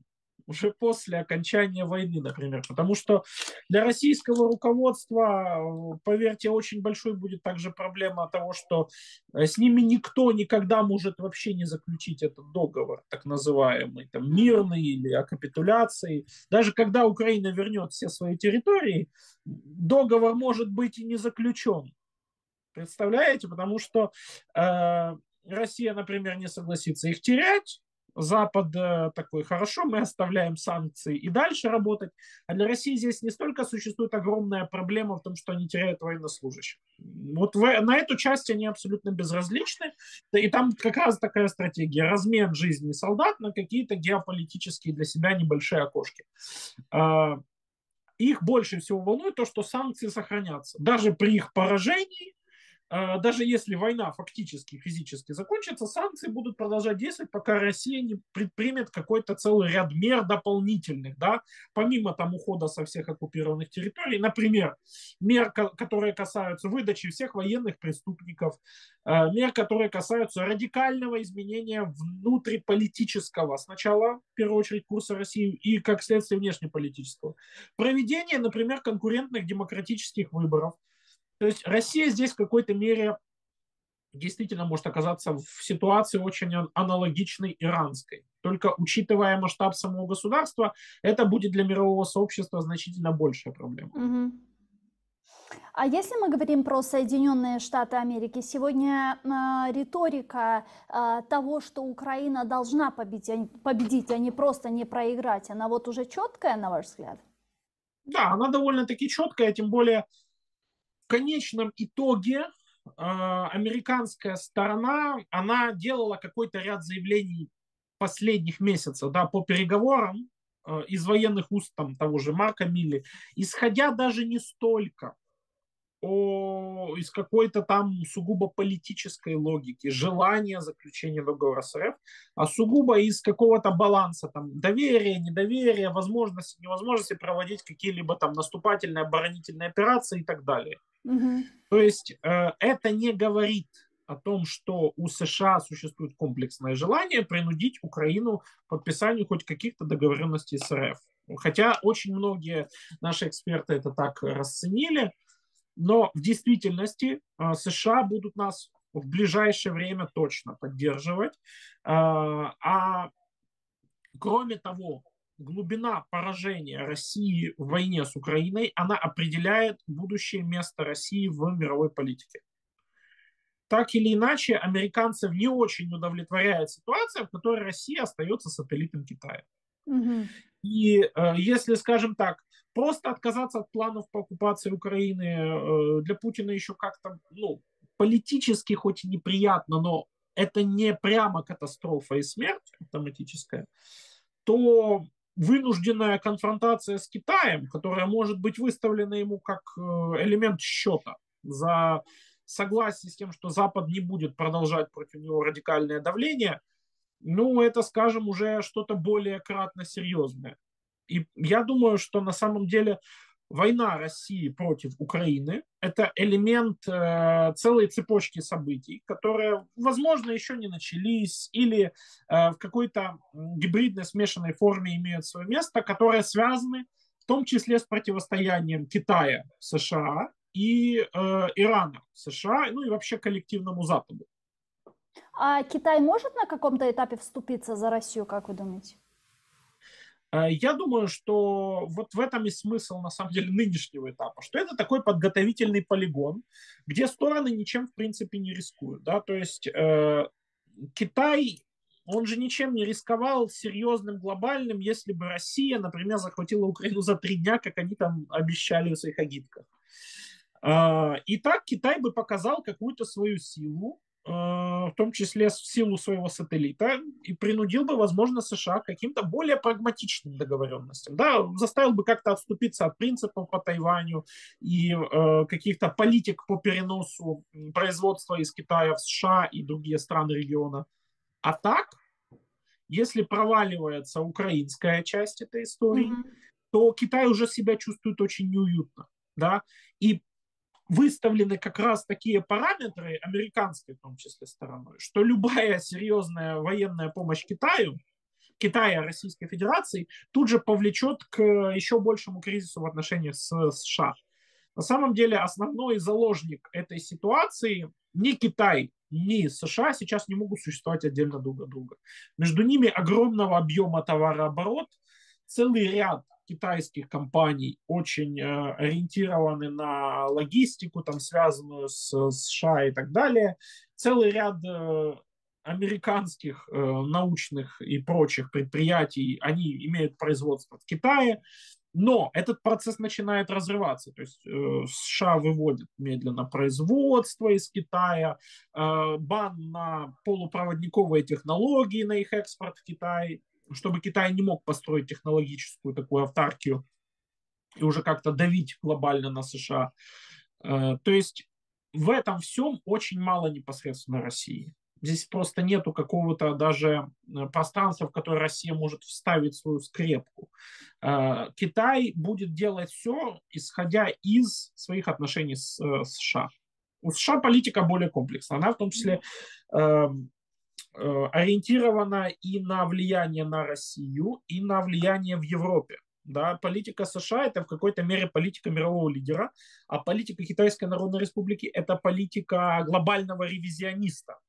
Speaker 2: уже после окончания войны, например. Потому что для российского руководства, поверьте, очень большой будет также проблема того, что с ними никто никогда может вообще не заключить этот договор, так называемый, там,
Speaker 1: Мгм.
Speaker 2: мирный или о капитуляции. Даже когда Украина вернет все свои территории, договор может быть и не заключен. Представляете? Потому что Россия, например, не согласится их терять. Запад такой, хорошо, мы оставляем санкции и дальше работать. А для России здесь не столько существует огромная проблема в том, что они теряют военнослужащих. Вот на эту часть они абсолютно безразличны. И там как раз такая стратегия. Размен жизни солдат на какие-то геополитические для себя небольшие окошки. А, их больше всего волнует то, что санкции сохранятся. Даже при их поражении, даже если война фактически, физически закончится, санкции будут продолжать действовать, пока Россия не предпримет какой-то целый ряд мер дополнительных, да, помимо там ухода со всех оккупированных территорий. Например, мер, которые касаются выдачи всех военных преступников, мер, которые касаются радикального изменения внутриполитического, сначала, в первую очередь, курса России и, как следствие, внешнеполитического. Проведение, например, конкурентных демократических выборов. То есть Россия здесь в какой-то мере действительно может оказаться в ситуации очень аналогичной иранской. Только учитывая масштаб самого государства, это будет для мирового сообщества значительно большая проблема.
Speaker 1: Мгм. А если мы говорим про Соединенные Штаты Америки, сегодня риторика того, что Украина должна победить, а не просто не проиграть, она вот уже четкая, на ваш взгляд?
Speaker 2: Да, она довольно-таки четкая, тем более в конечном итоге американская сторона, она делала какой-то ряд заявлений последних месяцев, да, по переговорам из военных уст там, того же Марка Милли, исходя даже не столько из какой-то там сугубо политической логики, желания заключения договора с РФ, а сугубо из какого-то баланса, там, доверия, недоверия, возможности, невозможности проводить какие-либо там наступательные, оборонительные операции и так далее.
Speaker 1: Мгм.
Speaker 2: То есть это не говорит о том, что у США существует комплексное желание принудить Украину к подписанию хоть каких-то договоренностей с РФ. Хотя очень многие наши эксперты это так расценили, но в действительности США будут нас в ближайшее время точно поддерживать. А кроме того, глубина поражения России в войне с Украиной, она определяет будущее место России в мировой политике. Так или иначе, американцев не очень удовлетворяет ситуация, в которой Россия остается сателлитом Китая.
Speaker 1: Мгм.
Speaker 2: И если, скажем так, просто отказаться от планов по оккупации Украины для Путина еще как-то, ну, политически хоть и неприятно, но это не прямо катастрофа и смерть автоматическая, то вынужденная конфронтация с Китаем, которая может быть выставлена ему как элемент счета за согласие с тем, что Запад не будет продолжать против него радикальное давление, ну, это, скажем, уже что-то более кратно серьезное. И я думаю, что на самом деле война России против Украины – это элемент целой цепочки событий, которые, возможно, еще не начались или в какой-то гибридной смешанной форме имеют свое место, которые связаны в том числе с противостоянием Китая, США и Ирана, США, ну и вообще коллективному Западу.
Speaker 1: А Китай может на каком-то этапе вступиться за Россию, как вы думаете?
Speaker 2: Я думаю, что вот в этом и смысл, на самом деле, нынешнего этапа, что это такой подготовительный полигон, где стороны ничем, в принципе, не рискуют. Да? То есть Китай он же ничем не рисковал серьезным, глобальным, если бы Россия, например, захватила Украину за 3 дня, как они там обещали в своих агитках. И так Китай бы показал какую-то свою силу, в том числе силу своего сателлита, и принудил бы, возможно, США к каким-то более прагматичным договоренностям. Да, заставил бы как-то отступиться от принципов по Тайваню и каких-то политик по переносу производства из Китая в США и другие страны региона. А так, если проваливается украинская часть этой истории,
Speaker 1: Мгм.
Speaker 2: то Китай уже себя чувствует очень неуютно. Да? И выставлены как раз такие параметры, американской в том числе стороной, что любая серьезная военная помощь Китаю, Китая Российской Федерации, тут же повлечет к еще большему кризису в отношениях с США. На самом деле основной заложник этой ситуации ни Китай, ни США сейчас не могут существовать отдельно друг от друга. Между ними огромного объема товарооборот, целый ряд китайских компаний очень ориентированы на логистику, там, связанную с США и так далее. Целый ряд американских научных и прочих предприятий, они имеют производство в Китае. Но этот процесс начинает разрываться. То есть США выводят медленно производство из Китая, бан на полупроводниковые технологии, на их экспорт в Китай, чтобы Китай не мог построить технологическую такую автаркию и уже как-то давить глобально на США. То есть в этом всем очень мало непосредственно России. Здесь просто нету какого-то даже пространства, в которое Россия может вставить свою скрепку. Китай будет делать все, исходя из своих отношений с США. У США политика более комплексная. Она в том числе ориентирована и на влияние на Россию, и на влияние в Европе. Да, политика США это в какой-то мере политика мирового лидера, а политика Китайской Народной Республики это политика глобального ревизиониста.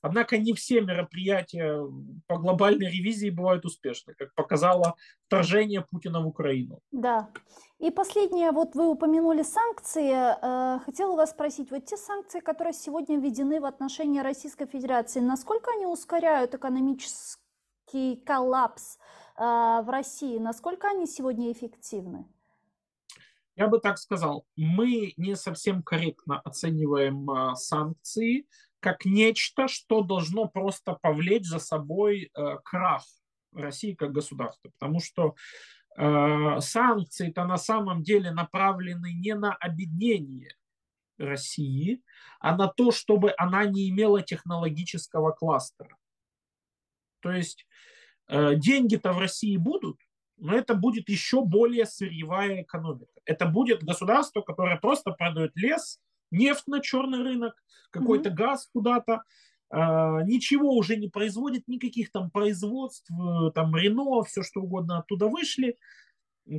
Speaker 2: Однако не все мероприятия по глобальной ревизии бывают успешны, как показало вторжение Путина в Украину.
Speaker 1: Да. И последнее, вот вы упомянули санкции. Хотела вас спросить, вот те санкции, которые сегодня введены в отношении Российской Федерации, насколько они ускоряют экономический коллапс в России? Насколько они сегодня эффективны?
Speaker 2: Я бы так сказал, мы не совсем корректно оцениваем санкции как нечто, что должно просто повлечь за собой крах России как государства. Потому что санкции-то на самом деле направлены не на объединение России, а на то, чтобы она не имела технологического кластера. То есть деньги-то в России будут, но это будет еще более сырьевая экономика. Это будет государство, которое просто продает лес, нефть на черный рынок, какой-то
Speaker 1: Мгм.
Speaker 2: газ куда-то, ничего уже не производит, никаких там производств, там Рено, все что угодно оттуда вышли.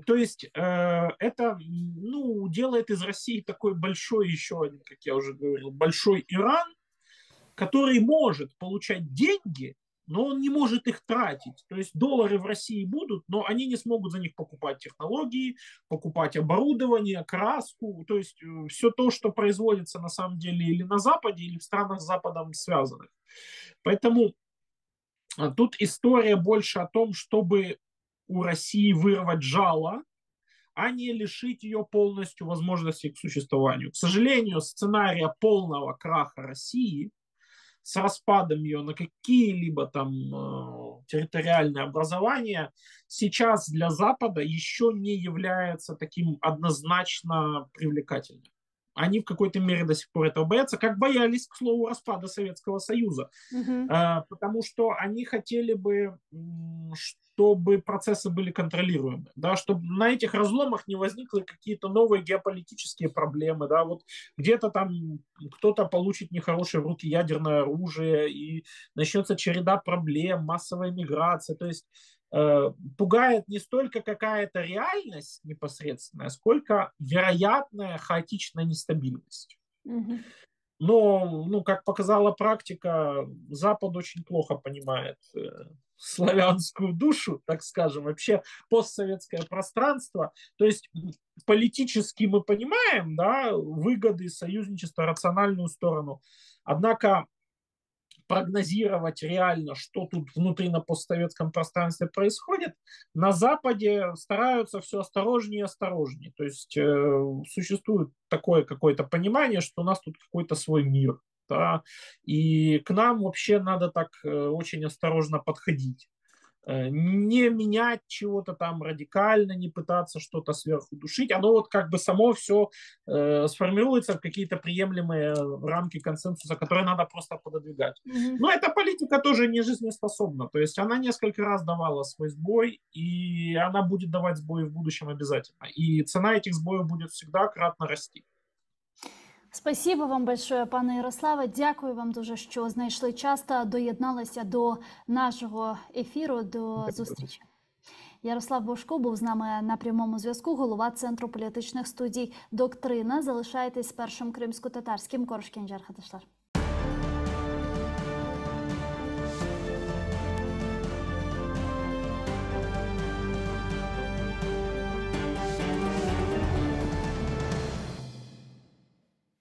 Speaker 2: То есть это ну, делает из России такой большой еще один, как я уже говорил, большой Иран, который может получать деньги, но он не может их тратить. То есть доллары в России будут, но они не смогут за них покупать технологии, покупать оборудование, краску, то есть все то, что производится на самом деле или на Западе, или в странах с Западом связанных. Поэтому тут история больше о том, чтобы у России вырвать жало, а не лишить ее полностью возможности к существованию. К сожалению, сценария полного краха России с распадом ее на какие-либо там территориальные образования сейчас для Запада еще не является таким однозначно привлекательным. Они в какой-то мере до сих пор этого боятся, как боялись, к слову, распада Советского Союза.
Speaker 1: Мгм.
Speaker 2: Потому что они хотели бы, чтобы процессы были контролируемы, да, чтобы на этих разломах не возникли какие-то новые геополитические проблемы, да, вот где-то там кто-то получит нехорошее в руки ядерное оружие, и начнется череда проблем, массовая миграция, то есть пугает не столько какая-то реальность непосредственная, сколько вероятная хаотичная нестабильность.
Speaker 1: Мгм.
Speaker 2: Но, ну, как показала практика, Запад очень плохо понимает славянскую душу, так скажем, вообще постсоветское пространство. То есть политически мы понимаем, да, выгоды союзничества, рациональную сторону. Однако прогнозировать реально, что тут внутри на постсоветском пространстве происходит, на Западе стараются все осторожнее и осторожнее. То есть существует такое какое-то понимание, что у нас тут какой-то свой мир. Да, и к нам вообще надо так очень осторожно подходить. Не менять чего-то там радикально, не пытаться что-то сверху душить. Оно вот как бы само все сформируется в какие-то приемлемые рамки консенсуса, которые надо просто пододвигать.
Speaker 1: Мгм.
Speaker 2: Но эта политика тоже не жизнеспособна. То есть она несколько раз давала свой сбой, и она будет давать сбои в будущем обязательно. И цена этих сбоев будет всегда кратно расти.
Speaker 1: Спасибо вам большое, пане Ярославе. Дякую вам дуже, що знайшли час та доєдналися до нашого ефіру. До зустрічі. Ярослав Божко був з нами на прямому зв'язку, голова Центру політичних студій «Доктрина». Залишайтесь з Першим кримсько-татарським. Коршкін Джархаташлар.